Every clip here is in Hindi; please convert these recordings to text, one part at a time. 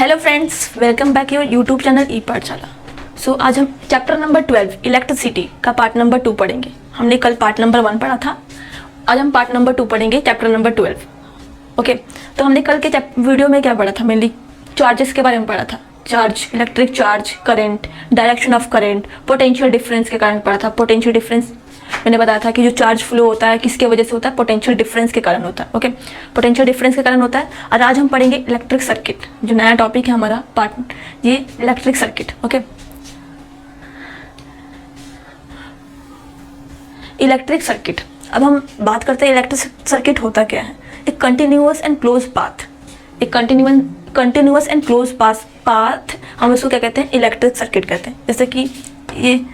Hello friends, welcome back your YouTube channel e Pathshala. So आज हम चैप्टर नंबर 12 इलेक्ट्रिसिटी का पार्ट नंबर 2 पढ़ेंगे। हमने कल पार्ट नंबर 1 पढ़ा था, आज हम पार्ट नंबर 2 पढ़ेंगे, चैप्टर नंबर 12। ओके, तो हमने कल के वीडियो में क्या पढ़ा था? मेनली चार्जेस के बारे में पढ़ा था। Charge, electric charge, current, direction of current, potential difference के कारण पढ़ा था। पोटेंशियल डिफरेंस मैंने बताया था कि जो चार्ज फ्लो होता है किसके वजह से होता है? पोटेंशियल डिफरेंस के कारण होता है। ओके, पोटेंशियल डिफरेंस के कारण होता है। और आज हम पढ़ेंगे इलेक्ट्रिक सर्किट, जो नया टॉपिक है हमारा पार्ट, ये electric circuit. Okay, electric circuit, अब हम बात करते हैं इलेक्ट्रिक सर्किट होता क्या है। एक कंटिन्यूअस एंड क्लोज पाथ, एक कंटिन्यूअस एंड क्लोज पाथ हम इसको क्या कहते हैं? इलेक्ट्रिक सर्किट कहते हैं। जैसे कि ये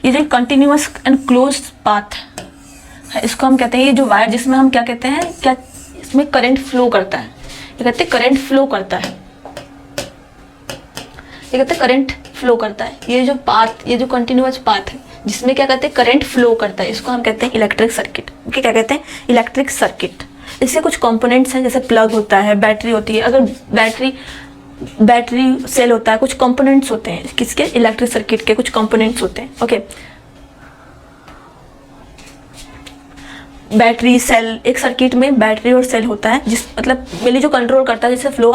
ये जो कंटिन्यूअस एंड क्लोज पाथ है, इसको हम कहते हैं, ये जो वायर जिसमें हम क्या कहते हैं, क्या इसमें करंट फ्लो करता है, ये कहते हैं करंट फ्लो करता है, ये कहते हैं करंट फ्लो करता है। ये जो पाथ, ये जो कंटिन्यूअस पाथ है जिसमें क्या कहते हैं करंट फ्लो करता है, इसको हम कहते हैं इलेक्ट्रिक सर्किट। ओके, क्या कहते हैं? Electric circuit. इसके कुछ कंपोनेंट्स हैं, जैसे प्लग होता है, बैटरी होती है। अगर बैटरी सेल होता है, कुछ कंपोनेंट्स होते हैं किसके? इलेक्ट्रिक सर्किट के कुछ कंपोनेंट्स होते हैं। ओके, बैटरी सेल, एक सर्किट में बैटरी और सेल होता है, जिस मतलब मेनली जो कंट्रोल करता है, जैसे फ्लो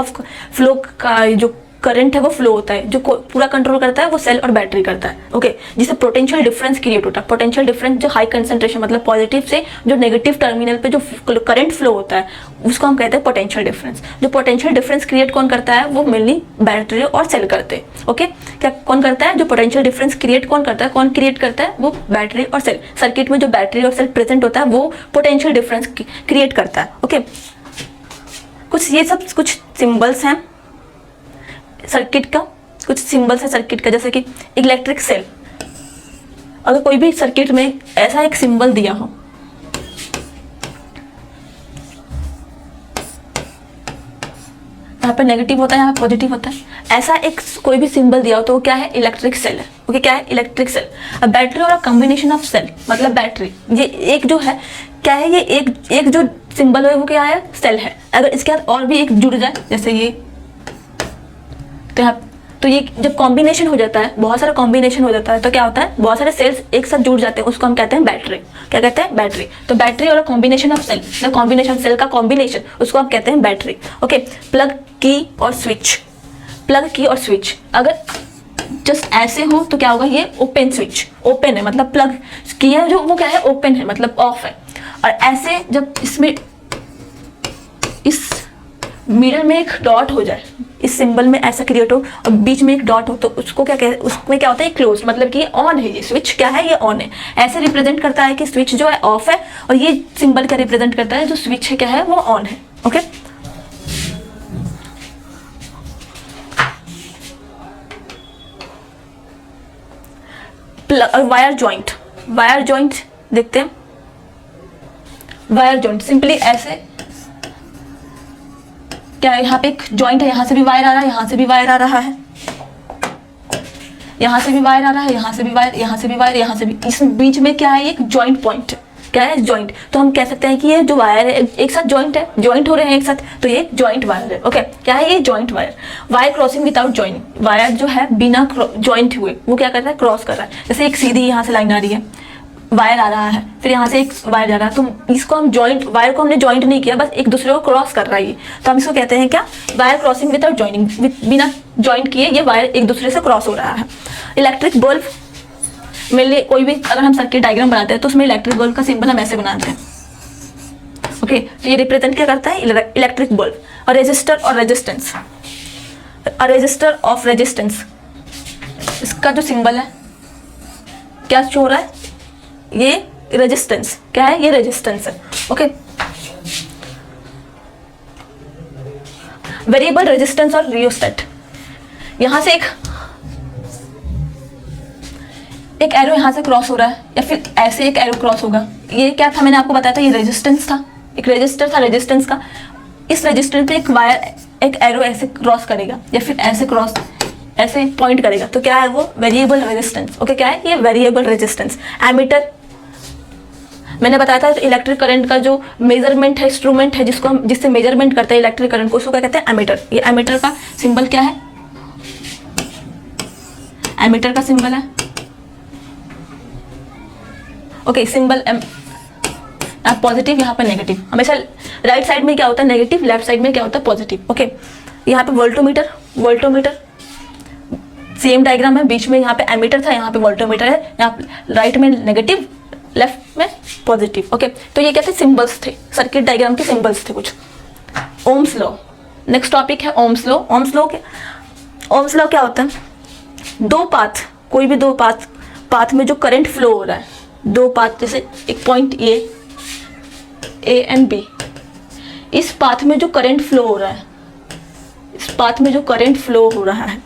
का जो करंट है वो फ्लो होता है, जो पूरा कंट्रोल करता है वो सेल और बैटरी करता है। ओके, जिससे पोटेंशियल डिफरेंस क्रिएट होता है। पोटेंशियल डिफरेंस जो हाई कंसंट्रेशन, मतलब पॉजिटिव से जो नेगेटिव टर्मिनल पे जो करंट फ्लो होता है उसको हम कहते हैं पोटेंशियल डिफरेंस। जो पोटेंशियल डिफरेंस क्रिएट कौन करता है? वो मेनली बैटरी और सेल करते हैं। ओके, क्या कौन करता है? जो पोटेंशियल डिफरेंस क्रिएट कौन करता है? कौन क्रिएट करता है? वो बैटरी और सेल। सर्किट में जो बैटरी और सेल प्रेजेंट होता है वो पोटेंशियल डिफरेंस क्रिएट करता है। ओके, ये सब कुछ सिंबल्स हैं सर्किट का, कुछ सिंबल्स है सर्किट का। जैसे कि इलेक्ट्रिक सेल, अगर कोई भी सर्किट में ऐसा एक सिंबल दिया हो, यहाँ पे नेगेटिव होता है, यहाँ पे पॉजिटिव होता है, ऐसा एक कोई भी सिंबल दिया हो तो वो क्या है? इलेक्ट्रिक सेल है। ओके, क्या है? Electric cell. अब बैटरी और कॉम्बिनेशन ऑफ सेल, मतलब बैटरी, ये एक जो है क्या है? ये एक जो सिंबल है वो क्या है? सेल है। अगर इसके साथ और भी एक जुड़ जाए, जैसे ये, तो ये जब कॉम्बिनेशन हो जाता है, बहुत सारा कॉम्बिनेशन हो जाता है, तो क्या होता है? बहुत सारे सेल्स एक साथ जुड़ जाते हैं, उसको हम कहते हैं बैटरी। क्या कहते हैं? बैटरी। तो बैटरी और combination of cell, combination cell का कॉम्बिनेशन, उसको हम कहते हैं बैटरी। ओके, प्लग की और स्विच, प्लग की और स्विच अगर जस्ट ऐसे हो तो क्या होगा? ये ओपन स्विच, ओपन है मतलब प्लग की है जो, वो क्या है? ओपन है मतलब ऑफ है। और ऐसे जब इसमें इस मिडल में एक डॉट हो जाए, इस सिंबल में ऐसा क्रिएट हो और बीच में एक डॉट हो, तो उसको क्या कहते हैं? उसमें क्या होता है? क्लोज, मतलब कि ये ऑन है, ये स्विच क्या है? ये ऑन है। ऐसे रिप्रेजेंट करता है कि स्विच जो है ऑफ है, और ये सिंबल क्या रिप्रेजेंट करता है? जो स्विच है क्या है? वो ऑन है। Okay, wire joint, wire joint देखते हैं। वायर जॉइंट सिंपली ऐसे, क्या है? यहाँ पे एक जॉइंट है, यहाँ से भी वायर आ रहा है, यहाँ से भी वायर आ रहा है, यहाँ से भी वायर आ रहा है, यहाँ से भी वायर, यहाँ से भी वायर, यहाँ से भी, इस बीच में क्या है? एक जॉइंट पॉइंट। क्या है? जॉइंट। तो हम कह सकते हैं कि ये जो वायर है एक साथ जॉइंट है, जॉइंट हो रहे हैं एक साथ, तो ये जॉइंट वायर है। ओके, क्या है? ये joint wire. Wire crossing without joining, wire जो है बिना जॉइंट हुए वो क्या कर रहा है? क्रॉस कर रहा है। जैसे एक सीधी यहाँ से लाइन आ रही है, वायर आ रहा है, फिर यहाँ से एक वायर जा रहा है, तो इसको हम जॉइंट, वायर को हमने जॉइंट नहीं किया, बस एक दूसरे को क्रॉस कर रहा है, तो हम इसको कहते हैं क्या? वायर क्रॉसिंग विदाउट जॉइनिंग, बिना जॉइंट किए ये वायर एक दूसरे से क्रॉस हो रहा है। इलेक्ट्रिक बल्ब, मेनली कोई भी अगर हम सर्किट डायग्राम बनाते हैं तो उसमें इलेक्ट्रिक बल्ब का सिंबल हम ऐसे बनाते हैं। ओके, तो ये रिप्रेजेंट क्या करता है? Electric bulb. और रेजिस्टर और रेजिस्टेंस, रेजिस्टर ऑफ रेजिस्टेंस, इसका जो सिंबल है क्या शो हो रहा है? ये रेजिस्टेंस। क्या है? ये रेजिस्टेंस है। ओके, वेरिएबल रेजिस्टेंस और रियोस्टेट, यहां से एक एरो यहां से क्रॉस हो रहा है, या फिर ऐसे एक एरो क्रॉस होगा। ये क्या था? मैंने आपको बताया था, ये रेजिस्टेंस था, एक रेजिस्टर था रेजिस्टेंस का। इस रेजिस्टर पे एक वायर, एक एरो ऐसे क्रॉस करेगा, या फिर ऐसे क्रॉस, ऐसे पॉइंट करेगा, तो क्या है वो वेरिएबल रेजिस्टेंस। ओके, क्या है ये वेरिएबल रेजिस्टेंस। एमीटर मैंने बताया था इलेक्ट्रिक करंट का जो मेजरमेंट है, इंस्ट्रूमेंट है जिसको हम जिससे मेजरमेंट करते हैं इलेक्ट्रिक करंट को, उसको क्या कहते हैं एमीटर। ये एमीटर का सिंबल क्या है, एमीटर का सिंबल है ओके सिंबल एम, आप पॉजिटिव यहाँ पे नेगेटिव, हमेशा राइट साइड में क्या होता है नेगेटिव, लेफ्ट साइड में क्या होता है पॉजिटिव। ओके, यहाँ पे वोल्टोमीटर, वोल्टोमीटर सेम डायग्राम है, बीच में यहाँ पे एमीटर था, यहाँ पे वोल्टोमीटर है, यहाँ राइट में नेगेटिव लेफ्ट में पॉजिटिव। ओके, तो ये क्या थे सिंबल्स थे, सर्किट डायग्राम के सिंबल्स थे कुछ। ओम्स लॉ, नेक्स्ट टॉपिक है ओम्स लॉ। ओम्स लॉ क्या होता है, दो पाथ, कोई भी दो पाथ में जो करंट फ्लो हो रहा है, दो पाथ जैसे एक पॉइंट ए एंड बी, इस पाथ में जो करंट फ्लो हो रहा है, इस पाथ में जो करंट फ्लो हो रहा है,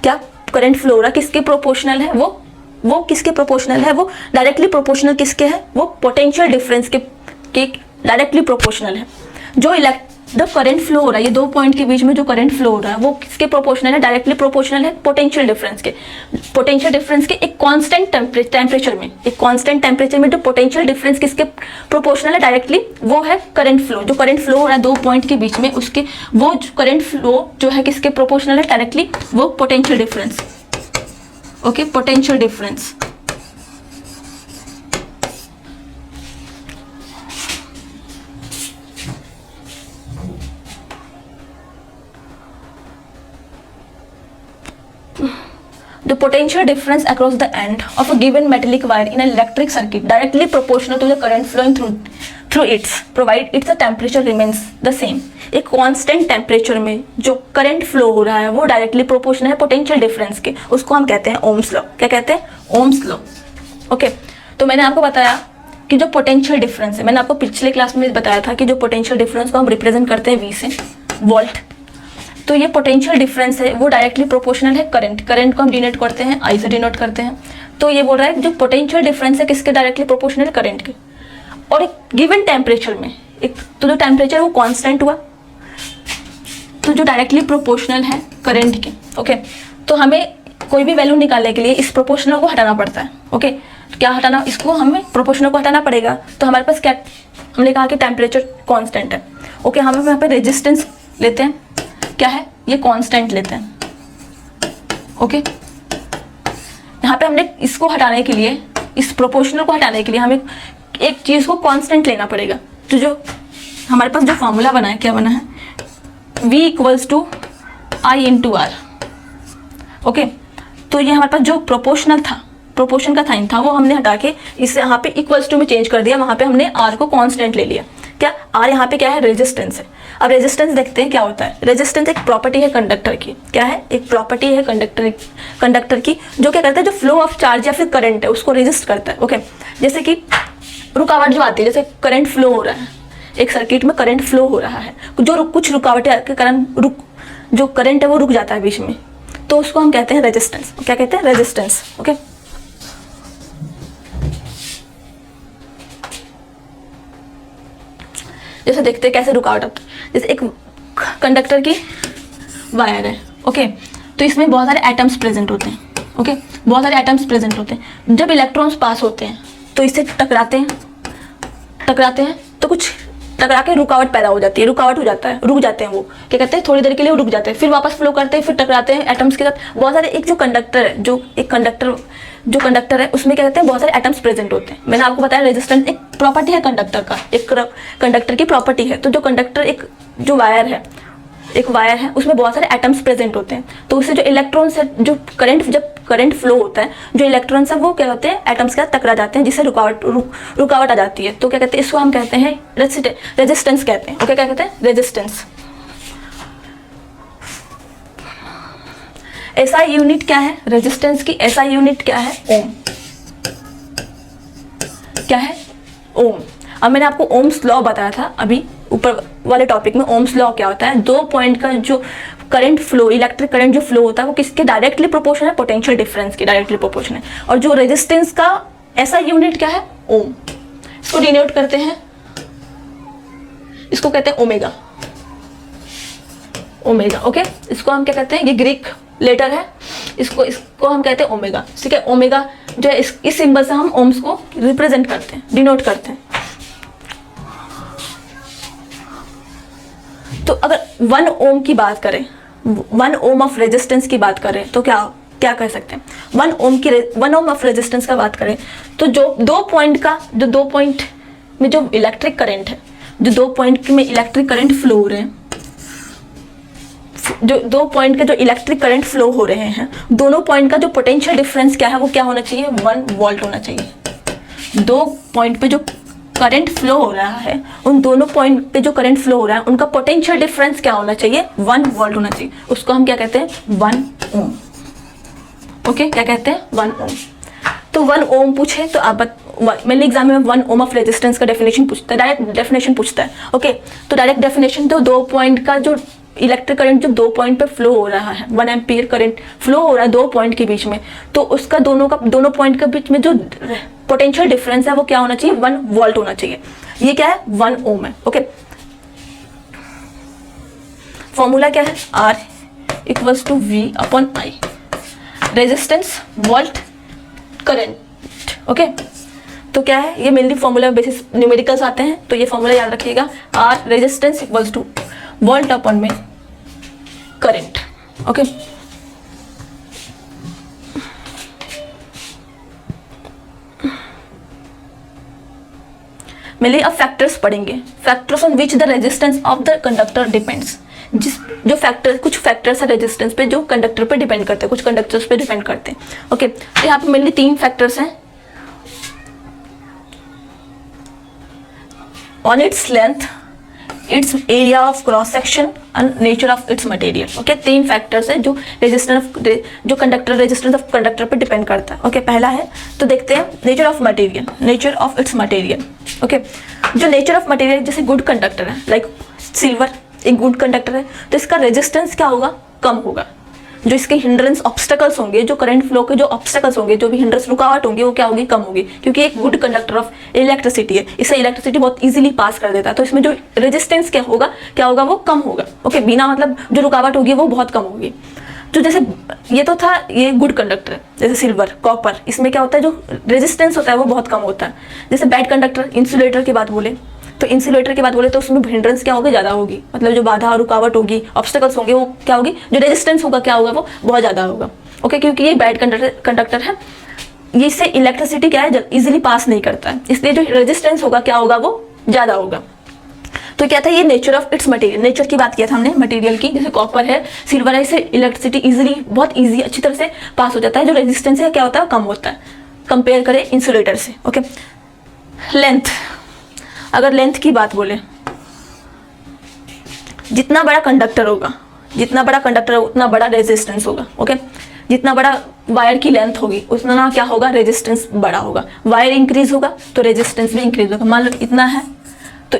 क्या करंट फ्लो हो रहा है किसके प्रोपोर्शनल है, वो किसके प्रोपोर्शनल है, वो डायरेक्टली प्रोपोर्शनल किसके है, वो पोटेंशियल डिफरेंस के डायरेक्टली प्रोपोर्शनल है। जो जो करंट फ्लो हो रहा है, ये दो पॉइंट के बीच में जो करंट फ्लो हो रहा है वो किसके प्रोपोर्शनल है, डायरेक्टली प्रोपोर्शनल है पोटेंशियल डिफरेंस के। पोटेंशियल डिफरेंस के एक कांस्टेंट टेम्परेचर में, एक कांस्टेंट टेम्परेचर में जो पोटेंशियल डिफरेंस किसके प्रोपोर्शनल है डायरेक्टली, वो है करंट फ्लो। जो करंट फ्लो हो रहा है दो पॉइंट के बीच में, उसके वो करंट फ्लो जो है किसके प्रोपोर्शनल है डायरेक्टली, वो potential difference. Okay, potential difference. The potential difference across the end of a given metallic wire in an electric circuit directly proportional to the current flowing through it, provide its temperature remains the same। एक कांस्टेंट टेम्परेचर में जो करंट फ्लो हो रहा है वो डायरेक्टली प्रोपोर्शनल है पोटेंशियल डिफरेंस के, उसको हम कहते हैं ओम्स लॉ। क्या कहते हैं, ओम्स लॉ। ओके, तो मैंने आपको बताया कि जो पोटेंशियल डिफरेंस है, मैंने आपको पिछले क्लास में बताया था कि जो पोटेंशियल डिफरेंस को हम रिप्रेजेंट करते हैं V से, वोल्ट। तो ये पोटेंशियल डिफरेंस है वो डायरेक्टली प्रोपोर्शनल है करंट को हम डिनोट करते हैं I से डिनोट करते हैं। तो ये बोल रहा है जो पोटेंशियल डिफरेंस है किसके डायरेक्टली प्रोपोर्शनल है, करंट के। और एक गिवन टेम्परेचर में एक तो जो टेम्परेचर वो कांस्टेंट हुआ, तो जो डायरेक्टली प्रोपोर्शनल है करंट के। ओके, तो हमें कोई भी वैल्यू निकालने के लिए इस प्रोपोर्शनल को हटाना पड़ता है। ओके, क्या हटाना, इसको हमें प्रोपोर्शनल को हटाना पड़ेगा। तो हमारे पास क्या, हमने कहा कि टेम्परेचर कांस्टेंट है। ओके, हम यहाँ पे रेजिस्टेंस लेते हैं, क्या है ये कांस्टेंट लेते हैं। ओके, यहाँ पे हमने इसको हटाने के लिए, इस प्रोपोर्शनल को हटाने के लिए हमें एक चीज को कांस्टेंट लेना पड़ेगा। तो जो हमारे पास जो फॉर्मूला बना है, क्या बना है, V = I × R। ओके, तो ये हमारे पास जो प्रोपोर्शनल था, प्रोपोर्शन का साइन था, वो हमने हटा के इसे यहाँ पे इक्वल्स टू में चेंज कर दिया। वहाँ पे हमने R को कांस्टेंट ले लिया। क्या R यहाँ पे क्या है, रेजिस्टेंस है। अब रेजिस्टेंस देखते हैं क्या होता है। रेजिस्टेंस एक प्रॉपर्टी है कंडक्टर की। क्या है, एक प्रॉपर्टी है कंडक्टर की, जो क्या करता है, जो फ्लो ऑफ चार्ज या फिर करंट है उसको रेजिस्ट करता है। ओके, जैसे कि रुकावट जो आती है, जैसे करंट फ्लो हो रहा है, एक सर्किट में करंट फ्लो हो रहा है, जो कुछ रुकावटें के कारण जो करंट है वो रुक जाता है बीच में, तो उसको हम कहते हैं रेजिस्टेंस। क्या कहते हैं, रेजिस्टेंस। ओके, जैसे देखते हैं कैसे रुकावट होती है। जैसे एक कंडक्टर की वायर है। ओके, तो इसमें बहुत सारे एटम्स प्रेजेंट होते हैं। ओके, बहुत सारे एटम्स प्रेजेंट होते हैं। जब इलेक्ट्रॉन्स पास होते हैं तो इससे टकराते हैं तो कुछ टकरा के रुकावट पैदा हो जाती है, रुकावट हो जाता है, रुक जाते हैं वो। क्या कहते हैं, थोड़ी देर के लिए रुक जाते हैं, फिर वापस फ्लो करते हैं, फिर टकराते हैं एटम्स के साथ। बहुत सारे एक जो कंडक्टर है उसमें क्या कहते हैं, बहुत सारे एटम्स प्रेजेंट होते हैं। मैंने आपको बताया रेजिस्टेंस एक प्रॉपर्टी है कंडक्टर का, एक कंडक्टर की प्रॉपर्टी है। तो जो कंडक्टर एक वायर है उसमें बहुत सारे एटम्स प्रेजेंट होते हैं। तो उससे जो इलेक्ट्रॉन्स है, जब करंट फ्लो होता है, जो इलेक्ट्रॉन्स है वो क्या होते हैं, एटम्स के साथ टकरा जाते हैं, जिससे रुकावट आ जाती है। तो क्या कहते हैं, इसको हम कहते हैं रेजिस्टेंस कहते हैं। ओके, क्या कहते हैं, रेजिस्टेंस। SI यूनिट क्या है, रेजिस्टेंस की SI यूनिट क्या है, ओम। क्या है, ओम। अब मैंने आपको ओम्स लॉ बताया था अभी ऊपर वाले टॉपिक में। ओम्स लॉ क्या होता है, दो पॉइंट का जो करंट फ्लो, इलेक्ट्रिक करंट जो फ्लो होता है वो किसके डायरेक्टली प्रोपोर्शनल है, पोटेंशियल डिफरेंस के डायरेक्टली प्रोपोर्शनल है। और जो रेजिस्टेंस का SI यूनिट क्या है, ओम। इसको डिनोट करते हैं, इसको कहते हैं ओमेगा। ओके, इसको हम क्या कहते हैं, ये ग्रीक लेटर है, इसको हम कहते हैं ओमेगा, ठीक है। ओमेगा जो है इस सिंबल से हम ओम्स को रिप्रेजेंट करते हैं, डिनोट करते हैं। तो अगर 1 ओम की बात करें, 1 ओम ऑफ रेजिस्टेंस की बात करें तो क्या कह सकते हैं, 1 ओम ऑफ रेजिस्टेंस का बात करें तो जो 2 पॉइंट में जो इलेक्ट्रिक करंट है, जो 2 पॉइंट में इलेक्ट्रिक करंट फ्लो हो रहे हैं, जो 2 पॉइंट के जो इलेक्ट्रिक करंट फ्लो हो रहे हैं, दोनों पॉइंट का जो पोटेंशियल डिफरेंस क्या है वो क्या होना चाहिए, 1 वोल्ट होना चाहिए। 2 पॉइंट पे जो करंट फ्लो हो रहा है, उन दोनों पॉइंट पे जो करंट फ्लो हो रहा है उनका पोटेंशियल डिफरेंस क्या होना चाहिए, 1 वोल्ट होना चाहिए। उसको हम क्या कहते हैं, 1 ओम। ओके, क्या कहते हैं, 1 ओम। तो 1 ओम पूछे तो आप मेनली एग्जाम में 1 ओम ऑफ रेजिस्टेंस का डेफिनेशन पूछता है, डायरेक्ट डेफिनेशन पूछता है। ओके, तो डायरेक्ट डेफिनेशन तो 2 पॉइंट का जो इलेक्ट्रिक करंट जो 2 पॉइंट पे फ्लो हो रहा है, 1 एम्पियर करंट फ्लो हो रहा है 2 पॉइंट के बीच में, तो उसका दोनों पॉइंट के बीच में जो पोटेंशियल डिफरेंस है वो क्या होना चाहिए, 1 वोल्ट होना चाहिए। ये क्या है, 1 ओम है। ओके, फॉर्मूला क्या है, R equals to V/I, resistance volt current. Okay, तो क्या है ये, मेनली फॉर्मूला बेसिस न्यूमेरिकल्स आते हैं, तो ये फॉर्मूला याद रखिएगा, R resistance equals two volt upon में करंट। ओके, मेनली अब फैक्टर्स पढ़ेंगे, factors on which the resistance of the conductor depends. कुछ फैक्टर्स है रेजिस्टेंस पे जो कंडक्टर पे डिपेंड करते हैं, कुछ कंडक्टर्स पे डिपेंड करते हैं। ओके, तो यहाँ पे मेनली 3 फैक्टर्स हैं, on its length, it's area of cross section and nature of its material. Okay, 3 factors है जो रेजिस्टेंस ऑफ कंडक्टर पे डिपेंड करता है। ओके, पहला है तो देखते हैं nature of material, nature of its material. Okay, जो नेचर ऑफ मटेरियल, जैसे गुड कंडक्टर है, लाइक सिल्वर एक गुड कंडक्टर है, तो इसका रेजिस्टेंस क्या होगा, कम होगा। जो इसके हिंड्रेंस ऑब्स्टेकल्स होंगे, जो करंट फ्लो के जो ऑब्स्टेकल्स होंगे, जो भी हिंड्रेंस रुकावट होंगी, वो क्या होगी, कम होगी, क्योंकि एक गुड कंडक्टर ऑफ इलेक्ट्रिसिटी है, इससे इलेक्ट्रिसिटी बहुत इजीली पास कर देता है, तो इसमें जो रेजिस्टेंस क्या होगा वो कम होगा। ओके, बिना मतलब जो रुकावट होगी वो बहुत कम होगी। तो जैसे ये तो था, ये गुड कंडक्टर है, जैसे सिल्वर, कॉपर, इसमें क्या होता है, जो रेजिस्टेंस होता है वो बहुत कम होता है। जैसे बैड कंडक्टर, इंसुलेटर की बात बोले तो उसमें हिंड्रेंस क्या होगी, ज़्यादा होगी, मतलब जो बाधा रुकावट होगी, ऑब्स्टेकल्स होंगे, वो क्या होगी, जो रेजिस्टेंस होगा क्या होगा, वो बहुत ज़्यादा होगा। ओके, क्योंकि ये बैड कंडक्टर है, ये इससे इलेक्ट्रिसिटी क्या है, इजीली पास नहीं करता है, इसलिए जो रेजिस्टेंस होगा क्या होगा, वो ज़्यादा होगा। तो क्या था, ये nature of its material, nature की बात किया था हमने मटेरियल की। जैसे कॉपर है, सिल्वर है, इससे इलेक्ट्रिसिटी इजीली, बहुत ईजी, अच्छी तरह से पास हो जाता है। जो रेजिस्टेंस है क्या होता है, कम होता है, कंपेयर करें इंसुलेटर से। ओके, लेंथ, अगर लेंथ की बात बोले, जितना बड़ा कंडक्टर होगा उतना बड़ा रेजिस्टेंस होगा। ओके, जितना बड़ा वायर की लेंथ होगी उतना क्या होगा, रेजिस्टेंस बड़ा होगा। वायर इंक्रीज होगा तो रेजिस्टेंस भी इंक्रीज होगा। मान लो इतना है तो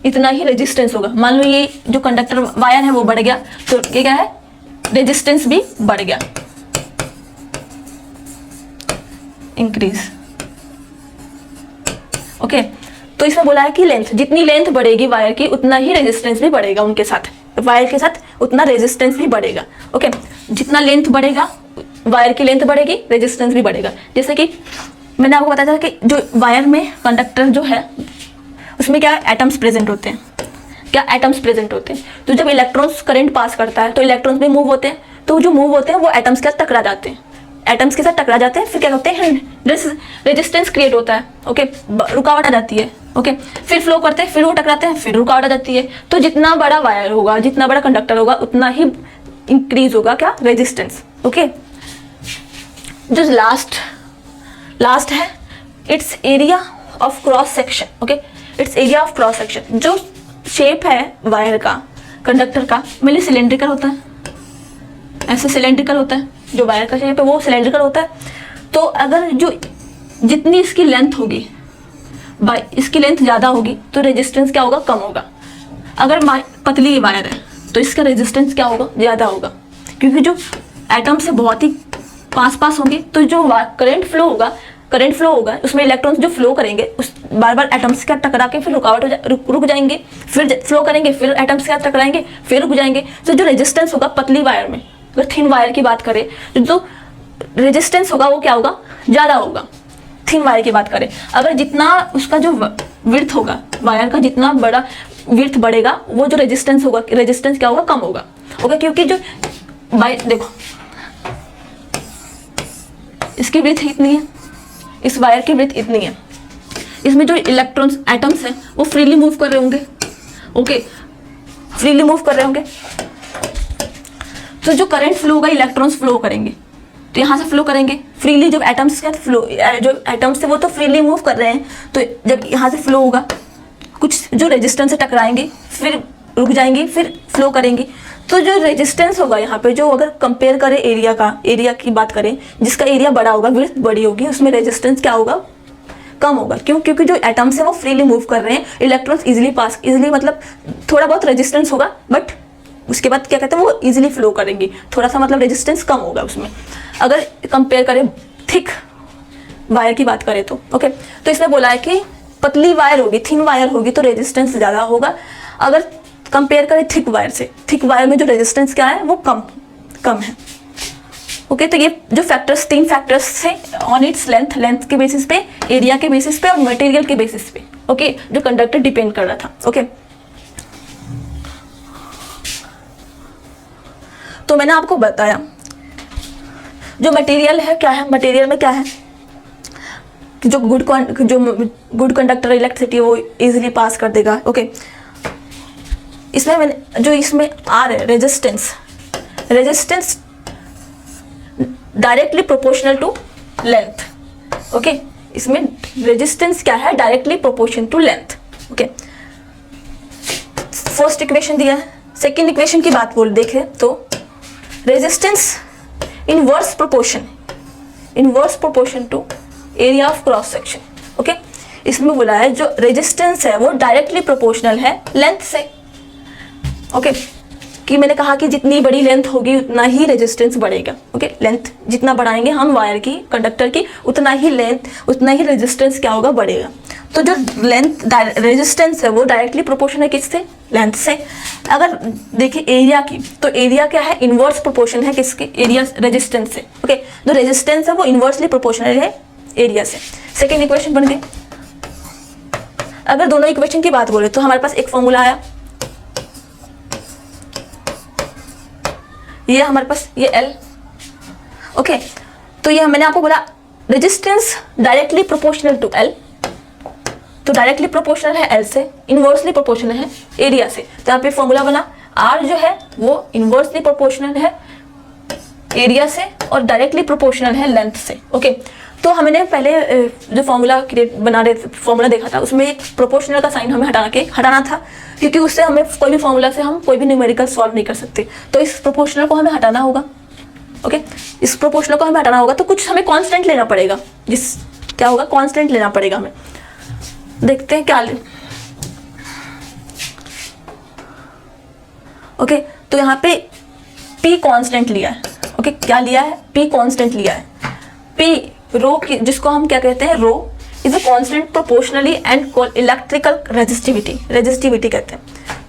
इतना ही रेजिस्टेंस होगा। मान लो ये जो कंडक्टर वायर है वो बढ़ गया तो ये क्या है, रेजिस्टेंस भी बढ़ गया, इंक्रीज। ओके, तो इसमें बोला है कि लेंथ, जितनी लेंथ बढ़ेगी वायर की उतना ही रेजिस्टेंस भी बढ़ेगा, उनके साथ, वायर के साथ उतना रेजिस्टेंस भी बढ़ेगा। ओके, जितना लेंथ बढ़ेगा, वायर की लेंथ बढ़ेगी, रेजिस्टेंस भी बढ़ेगा। जैसे कि मैंने आपको बताया था कि जो वायर में कंडक्टर जो है उसमें क्या एटम्स प्रेजेंट होते हैं, तो जब इलेक्ट्रॉन्स करंट पास करता है तो इलेक्ट्रॉन्स भी मूव होते हैं, तो जो मूव होते हैं वो एटम्स के साथ टकरा जाते हैं, फिर क्या करते हैं, रेजिस्टेंस क्रिएट होता है। ओके, रुकावट आ जाती है। ओके, फिर फ्लो करते हैं, फिर वो टकराते हैं, फिर रुकावट आ जाती है। तो जितना बड़ा वायर होगा, जितना बड़ा कंडक्टर होगा, उतना ही इंक्रीज होगा क्या, रेजिस्टेंस। ओके, जो लास्ट है it's area of cross section. Okay, it's area of cross section, जो शेप है वायर का, कंडक्टर का, मेनली सिलेंड्रिकल होता है, ऐसे सिलेंड्रिकल होता है। जो वायर का शेप है वो सिलेंड्रिकल होता है। तो अगर जो जितनी इसकी लेंथ होगी, इसकी लेंथ ज़्यादा होगी तो रेजिस्टेंस क्या होगा, कम होगा। अगर पतली वायर है तो इसका रेजिस्टेंस क्या होगा, ज़्यादा होगा, क्योंकि जो एटम से बहुत ही पास होंगे तो जो करंट फ्लो होगा करंट फ्लो होगा उसमें इलेक्ट्रॉन्स जो फ्लो करेंगे उस बार बार एटम्स के टकरा के फिर रुकावट रुक जाएंगे, फिर फ्लो करेंगे, फिर एटम्स के टकराएंगे, फिर रुक जाएंगे। तो जो रेजिस्टेंस होगा पतली वायर में, अगर थिन वायर की बात करें तो रेजिस्टेंस होगा वो क्या होगा, ज़्यादा होगा। थिन वायर की बात करें, अगर जितना उसका जो विड्थ होगा वायर का, जितना बड़ा विड्थ बढ़ेगा वो जो रेजिस्टेंस होगा, रेजिस्टेंस क्या होगा, कम होगा। ओके, क्योंकि जो देखो इसकी विड्थ इतनी है, इस वायर की विड्थ इतनी है, इसमें जो इलेक्ट्रॉन्स एटम्स हैं वो फ्रीली मूव कर रहे होंगे। ओके, फ्रीली मूव कर रहे होंगे, तो जो करंट फ्लो होगा इलेक्ट्रॉन्स फ्लो करेंगे, तो यहाँ से फ्लो करेंगे फ्रीली। जब एटम्स का फ्लो, जो एटम्स थे वो तो फ्रीली मूव कर रहे हैं, तो जब यहाँ से फ्लो होगा कुछ जो रेजिस्टेंस से टकराएंगे, फिर रुक जाएंगे, फिर फ्लो करेंगे। तो जो रेजिस्टेंस होगा यहाँ पे, जो अगर कंपेयर करें एरिया की बात करें, जिसका एरिया बड़ा होगा, विड्थ बड़ी होगी, उसमें रेजिस्टेंस क्या होगा, कम होगा। क्यों? क्योंकि जो एटम्स है वो फ्रीली मूव कर रहे हैं, इलेक्ट्रॉन्स इजीली मतलब थोड़ा बहुत रेजिस्टेंस होगा, बट उसके बाद क्या कहते हैं वो इजीली फ्लो करेंगी, थोड़ा सा मतलब रेजिस्टेंस कम होगा उसमें, अगर कंपेयर करें थिक वायर की बात करें तो। ओके, तो इसमें बोला है कि पतली वायर होगी, थिन वायर होगी तो रेजिस्टेंस ज़्यादा होगा, अगर कंपेयर करें थिक वायर से, थिक वायर में जो रेजिस्टेंस क्या है वो कम है। ओके, तो ये जो फैक्टर्स, 3 फैक्टर्स थे ऑन इट्स लेंथ के बेसिस पे, एरिया के बेसिस पे और मटेरियल के बेसिस पे। ओके, जो कंडक्टर डिपेंड कर रहा था। ओके, तो मैंने आपको बताया जो मटेरियल है क्या है, मटेरियल में क्या है, जो गुड कंडक्टर इलेक्ट्रिसिटी वो इजीली पास कर देगा। ओके, इसमें मैंने जो इसमें आर है resistance directly proportional to length. Okay, इसमें रेजिस्टेंस क्या है, directly proportional to length. Okay, first equation दिया है। सेकेंड इक्वेशन की बात देखें तो resistance inverse proportion to area of cross section. Okay, इसमें बोला है जो रेजिस्टेंस है वो डायरेक्टली प्रोपोर्शनल है लेंथ से। ओके, कि मैंने कहा कि जितनी बड़ी लेंथ होगी उतना ही रेजिस्टेंस बढ़ेगा। ओके, लेंथ जितना बढ़ाएंगे हम वायर की, कंडक्टर की, उतना ही रेजिस्टेंस क्या होगा, बढ़ेगा। तो जो रेजिस्टेंस है वो डायरेक्टली प्रोपोर्शन है किससे, लेंथ से। अगर देखिए एरिया की, तो एरिया क्या है, इनवर्स प्रोपोर्शन है किसके, एरिया रेजिस्टेंस से। ओके, जो रेजिस्टेंस है वो इनवर्सली प्रोपोर्शनल है एरिया से। सेकेंड इक्वेशन बन गई। अगर दोनों इक्वेशन की बात बोले तो हमारे पास एक फॉर्मूला आया, ये हमारे पास ये L। ओके, तो ये मैंने आपको बोला resistance directly proportional to L, तो डायरेक्टली प्रोपोर्शनल है L से, इनवर्सली प्रोपोर्शनल है एरिया से। तो यहाँ पे फॉर्मूला बना R जो है वो इनवर्सली प्रोपोर्शनल है एरिया से और डायरेक्टली प्रोपोर्शनल है लेंथ से। ओके, तो हमने पहले जो फॉर्मूला फॉर्मूला देखा था उसमें एक प्रोपोर्शनल का साइन हमें हटाना था, क्योंकि उससे हमें कोई भी फॉर्मूला से हम कोई भी न्यूमेरिकल सॉल्व नहीं कर सकते। तो इस प्रोपोर्शनल को हमें हटाना होगा। ओके, इस प्रोपोर्शनल को हमें हटाना होगा, तो कुछ हमें कांस्टेंट लेना पड़ेगा। क्या होगा, कांस्टेंट लेना पड़ेगा हमें। देखते हैं क्या ओके, तो यहाँ पे P कांस्टेंट लिया है। ओके, क्या लिया है, P कांस्टेंट लिया है। P रो की, जिसको हम क्या कहते हैं, rho is a constant proportionally and called electrical resistivity कहते हैं।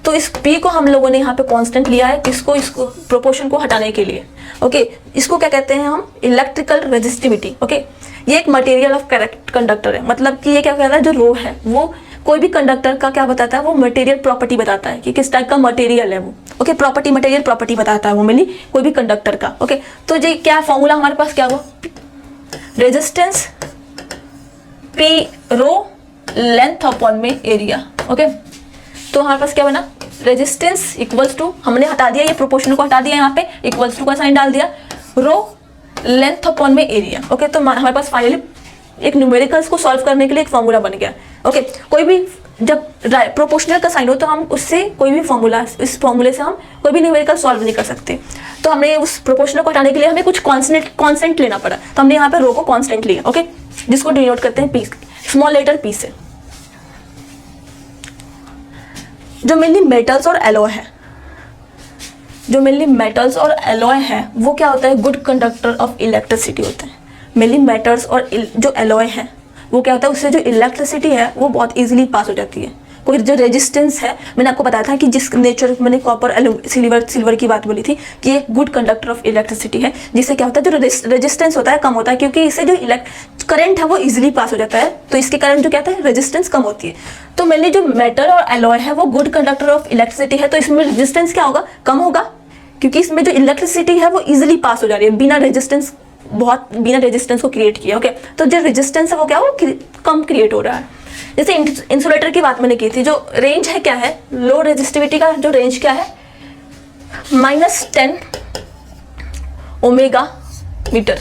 तो इस P को हम लोगों ने यहाँ पे कांस्टेंट लिया है, इसको प्रोपोर्शन को हटाने के लिए। ओके, इसको क्या कहते हैं हम, इलेक्ट्रिकल रेजिस्टिविटी। ओके, ये एक मटेरियल ऑफ कंडक्टर है, मतलब कि ये क्या कहता है, जो रो है वो कोई भी कंडक्टर का क्या बताता है, वो मटेरियल प्रॉपर्टी बताता है कि किस टाइप का मटेरियल है वो। ओके, मटेरियल प्रॉपर्टी बताता है वो मेनली कोई भी कंडक्टर का। ओके, तो ये क्या फॉर्मूला हमारे पास क्या हुआ, रेजिस्टेंस P रो लेंथ अपॉन में एरिया। ओके, तो हमारे पास क्या बना, रेजिस्टेंस इक्वल्स टू, हमने हटा दिया ये प्रोपोर्शन को, हटा दिया यहाँ पे इक्वल्स टू का साइन डाल दिया, रो लेंथ अपॉन में एरिया। ओके, तो हमारे पास फाइनली एक न्यूमेरिकल्स को सॉल्व करने के लिए एक फॉर्मूला बन गया। ओके, कोई भी जब प्रोपोर्शनल का साइन हो तो हम उससे कोई भी फॉर्मूला, इस फॉर्मूले से हम कोई भी न्यूमेरिकल सॉल्व नहीं कर सकते। तो हमने उस प्रोपोर्शनल को हटाने के लिए हमें कुछ कांस्टेंट लेना पड़ा, तो हमने यहाँ पे रो को कांस्टेंट लिया। ओके, जिसको डिनोट करते हैं P, स्मॉल लेटर P से। जो मेनली मेटल्स और एलॉय है, वो क्या होता है, गुड कंडक्टर ऑफ इलेक्ट्रिसिटी होते हैं। मेनली मेटल्स और जो एलॉय है वो क्या होता है, उससे जो इलेक्ट्रिसिटी है वो बहुत इजीली पास हो जाती है। कोई जो रेजिस्टेंस है, मैंने आपको बताया था कि जिस नेचर, मैंने कॉपर सिल्वर की बात बोली थी कि ये गुड कंडक्टर ऑफ इलेक्ट्रिसिटी है, जिससे क्या होता है जो रेजिस्टेंस होता है कम होता है, क्योंकि इससे जो करंट है वो इजीली पास हो जाता है, तो इसके कारण जो क्या होता है रेजिस्टेंस कम होती है। तो मेनली जो मेटल और एलॉय है वो गुड कंडक्टर ऑफ इलेक्ट्रिसिटी है, तो इसमें रेजिस्टेंस क्या होगा, कम होगा, क्योंकि इसमें जो इलेक्ट्रिसिटी है वो इजीली पास हो जा रही है बिना रेजिस्टेंस को क्रिएट किया। ओके, तो जो रेजिस्टेंस है वो क्या, वो कम क्रिएट हो रहा है। जैसे इंसुलेटर की बात मैंने की थी, जो रेंज है क्या है, लो रेजिस्टिविटी का जो रेंज क्या है, -10 ओमेगा मीटर।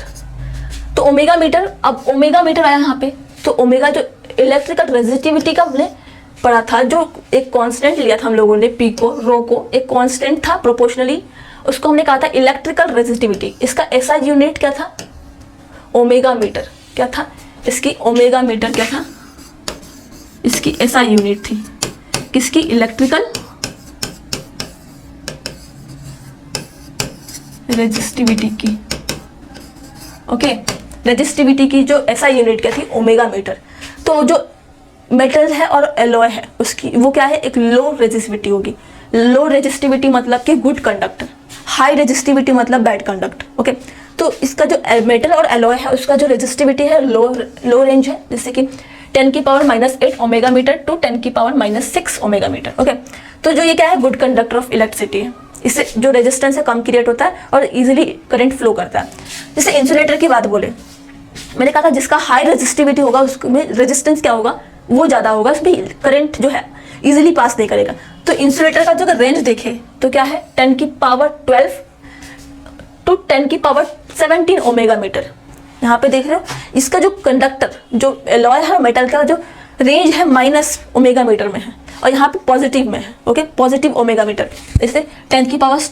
तो ओमेगा मीटर, अब ओमेगा मीटर आया यहाँ पे, तो ओमेगा जो इलेक्ट्रिकल रेजिस्टिविटी का हमने पढ़ा था, जो एक कांस्टेंट लिया था हम लोगों ने, पी को, रो को, एक कांस्टेंट था प्रोपोर्शनली, उसको हमने कहा था इलेक्ट्रिकल रेजिस्टिविटी। इसका ऐसा यूनिट क्या था, ओमेगा मीटर। क्या था इसकी, ओमेगा मीटर क्या था, इसकी ऐसा यूनिट थी, किसकी, इलेक्ट्रिकल रेजिस्टिविटी की। ओके, रेजिस्टिविटी की जो ऐसा यूनिट क्या थी, ओमेगा मीटर। तो जो मेटल है और एलॉय है उसकी वो क्या है, एक लो रेजिस्टिविटी होगी। लो रेजिस्टिविटी मतलब कि गुड कंडक्टर, हाई रेजिस्टिविटी मतलब बैड कंडक्टर। ओके, तो इसका जो मेटल और एलॉय है उसका जो रेजिस्टिविटी है लो रेंज है, जैसे कि 10⁻⁸ omega metre to 10⁻�6 omega metre. Okay, तो जो ये क्या है, गुड कंडक्टर ऑफ इलेक्ट्रिसिटी है, इससे जो रेजिस्टेंस है कम क्रिएट होता है और इजीली करंट फ्लो करता है। जैसे इंसुलेटर की बात बोले, मैंने कहा था जिसका हाई रेजिस्टिविटी होगा उसमें रेजिस्टेंस क्या होगा, वो ज़्यादा होगा, उसमें करंट जो है इजीली पास नहीं करेगा। तो इंसुलेटर का जो रेंज देखे तो क्या है, 10⁻12 टू 10⁻17 ओमेगा मीटर। यहाँ पे देख रहे हो, इसका जो कंडक्टर, जो एलॉय है मेटल का जो रेंज है माइनस ओमेगा मीटर में है, और यहाँ पे पॉजिटिव में है। ओके, पॉजिटिव ओमेगा मीटर, जैसे 10⁻12,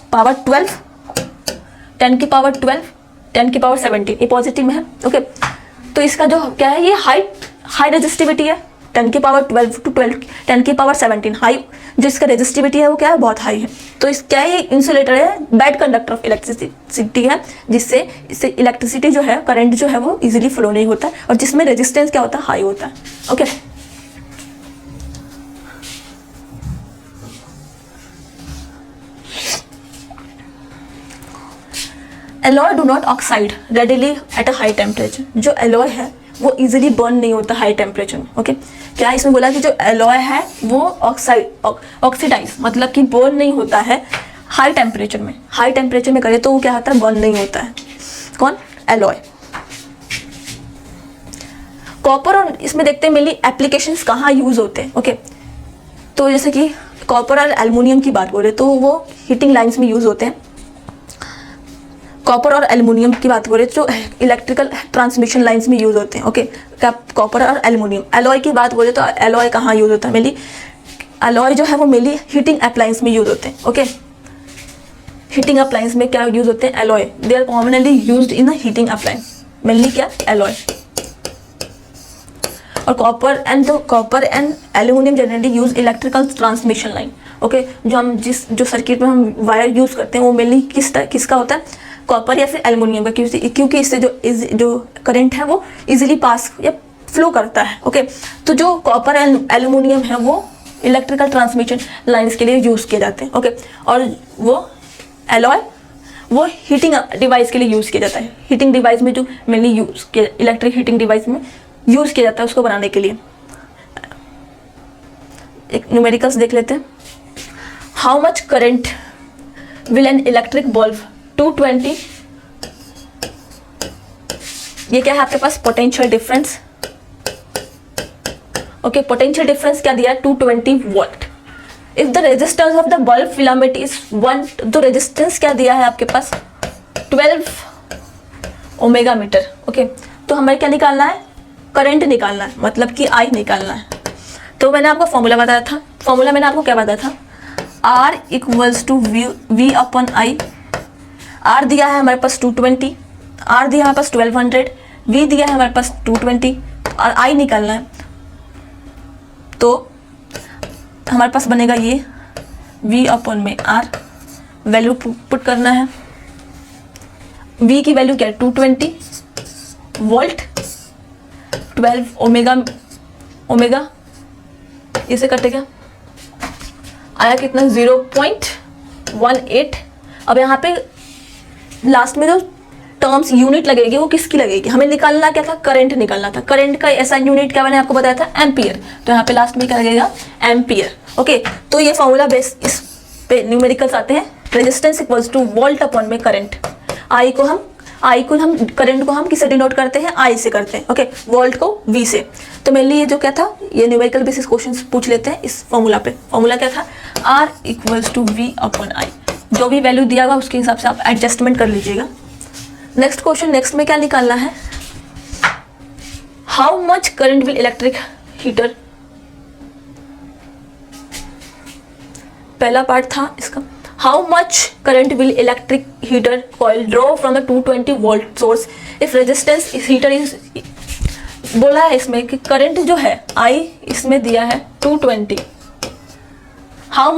10⁻12, 10⁻17 ये पॉजिटिव में है। ओके, तो इसका जो क्या है, ये हाई रेजिस्टिविटी है, 10⁻12 टू 10⁻17 हाई, जो इसका रेजिस्टिविटी है वो क्या है, बहुत हाई है। तो इस क्या है, ये इंसुलेटर है, बैड कंडक्टर ऑफ इलेक्ट्रिसिटी है, जिससे इससे इलेक्ट्रिसिटी जो है, करंट जो है वो इजीली फ्लो नहीं होता है, और जिसमें रेजिस्टेंस क्या होता है, हाई होता है। Okay, alloy do not oxide readily at a high temperature. जो एलॉय है वो इजीली बर्न नहीं होता हाई टेम्परेचर में। ओके, क्या इसमें बोला कि जो एलॉय है वो ऑक्सीडाइज मतलब कि बर्न नहीं होता है हाई टेम्परेचर में। हाई टेम्परेचर में करे तो वो क्या होता है, बर्न नहीं होता है। कौन, एलॉय। कॉपर, और इसमें देखते हैं मेनली एप्लीकेशंस कहाँ यूज होते हैं। ओके, तो जैसे कि कॉपर और एल्युमिनियम की बात बोले तो वो हीटिंग लाइन्स में यूज होते हैं। कॉपर और एल्युमिनियम की बात करें जो इलेक्ट्रिकल ट्रांसमिशन लाइंस में यूज होते हैं। ओके, कॉपर और एल्युमिनियम। एलॉय की बात बोले तो एलॉय कहाँ यूज होता है, मेनली एलॉय जो है वो मेनली हीटिंग अप्लायंस में यूज होते हैं। ओके, हीटिंग अप्लायंस में क्या यूज होते हैं, alloy. They are commonly used in heating appliance, mainly क्या, एलॉय। और copper and aluminium generally use electrical transmission line. Okay, जो सर्किट में हम वायर यूज करते हैं वो मेनली किसका होता है, कॉपर या फिर एल्युमिनियम का, क्योंकि इससे जो करंट है वो इजीली पास या फ्लो करता है। ओके, तो जो कॉपर एंड एल्युमिनियम है वो इलेक्ट्रिकल ट्रांसमिशन लाइंस के लिए यूज़ किए जाते हैं। ओके, और वो एलॉय वो हीटिंग डिवाइस के लिए यूज़ किया जाता है। हीटिंग डिवाइस में जो मेनली यूज़ किया, इलेक्ट्रिक हीटिंग डिवाइस में यूज़ किया जाता है उसको बनाने के लिए। एक न्यूमेरिकल्स देख लेते हैं। How much current will an electric bulb 220, ये क्या है आपके पास, potential difference. Okay, potential difference क्या दिया है, 220 volt. If the resistance of the bulb filament is 1, तो रेजिस्टेंस क्या दिया है आपके पास, 12 ओमेगा मीटर। ओके, तो हमें क्या निकालना है, करंट निकालना है, मतलब कि आई निकालना है। तो मैंने आपको फॉर्मूला बताया था, फॉर्मूला मैंने आपको क्या बताया था, R = V/I। R दिया है हमारे पास 220, R दिया है हमारे पास 1200, V दिया है हमारे पास 220, और I निकालना है। तो हमारे पास बनेगा ये V/R, वैल्यू पुट करना है। V की वैल्यू क्या है, 220, वोल्ट, 12 ओमेगा इसे कटेगा, आया कितना 0.18। अब यहाँ पे लास्ट में जो टर्म्स यूनिट लगेगी वो किसकी लगेगी, हमें निकालना क्या था, करंट निकालना था। करंट का ऐसा यूनिट क्या मैंने आपको बताया था, एम्पियर। तो यहाँ पे लास्ट में क्या लगेगा, एम्पियर। ओके, तो ये फॉर्मूला बेस इस पे न्यूमेरिकल्स आते हैं। Resistance equals two volt upon में करंट। आई को हम करंट को हम किससे डिनोट करते हैं, आई से करते हैं। ओके, वोल्ट को वी से। तो मेनली ये जो क्या था, ये न्यूमेरिकल बेसिस क्वेश्चन पूछ लेते हैं इस फॉर्मूला पे। फॉर्मूला क्या था, R equals to V upon I. जो भी वैल्यू दिया होगा उसके हिसाब से आप एडजस्टमेंट कर लीजिएगा। नेक्स्ट क्वेश्चन, नेक्स्ट में क्या निकालना है, how much current will electric heater. पहला पार्ट था इसका, how much current will electric heater coil draw from the 220 volt source if resistance इस हीटर इज। बोला है इसमें कि करंट जो है आई इसमें दिया है 220, हाउ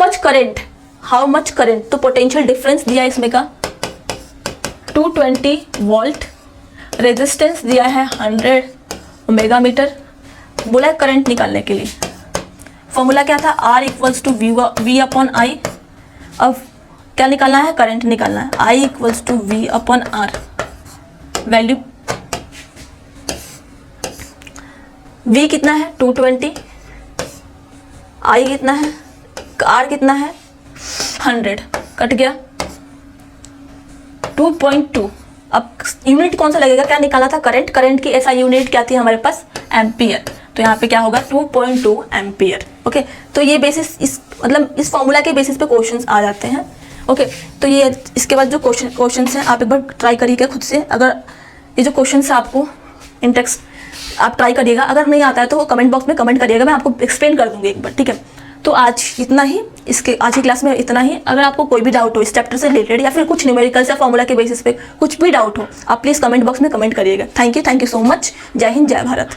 मच करंट तो पोटेंशियल डिफरेंस दिया है इसमें का 220 वोल्ट, रेजिस्टेंस दिया है 100 ओमेगा मीटर। बोला है करंट निकालने के लिए फॉर्मूला क्या था, R equals to V upon I. अब क्या निकालना है, करंट निकालना है। I equals to V upon R, value V कितना है 220, I कितना है, R कितना है 100, कट गया 2.2। अब यूनिट कौन सा लगेगा, क्या निकाला था, करंट की ऐसा यूनिट क्या थी हमारे पास, एम्पियर। तो यहाँ पे क्या होगा 2.2 एम्पियर। ओके, तो ये बेसिस इस फॉर्मूला के बेसिस पे क्वेश्चंस आ जाते हैं। ओके, तो ये इसके बाद जो क्वेश्चंस हैं आप एक बार ट्राई करिएगा खुद से। अगर ये जो क्वेश्चंस है आपको इंटेक्स आप ट्राई करिएगा, अगर नहीं आता है तो कमेंट बॉक्स में कमेंट करिएगा, मैं आपको एक्सप्लेन कर दूंगी एक बार, ठीक है। तो आज इतना ही, आज की क्लास में इतना ही। अगर आपको कोई भी डाउट हो इस चैप्टर से रिलेटेड या फिर कुछ न्यूमेरिकल्स या फॉर्मूला के बेसिस पे कुछ भी डाउट हो, आप प्लीज़ कमेंट बॉक्स में कमेंट करिएगा। Thank you so much. जय हिंद, जय भारत।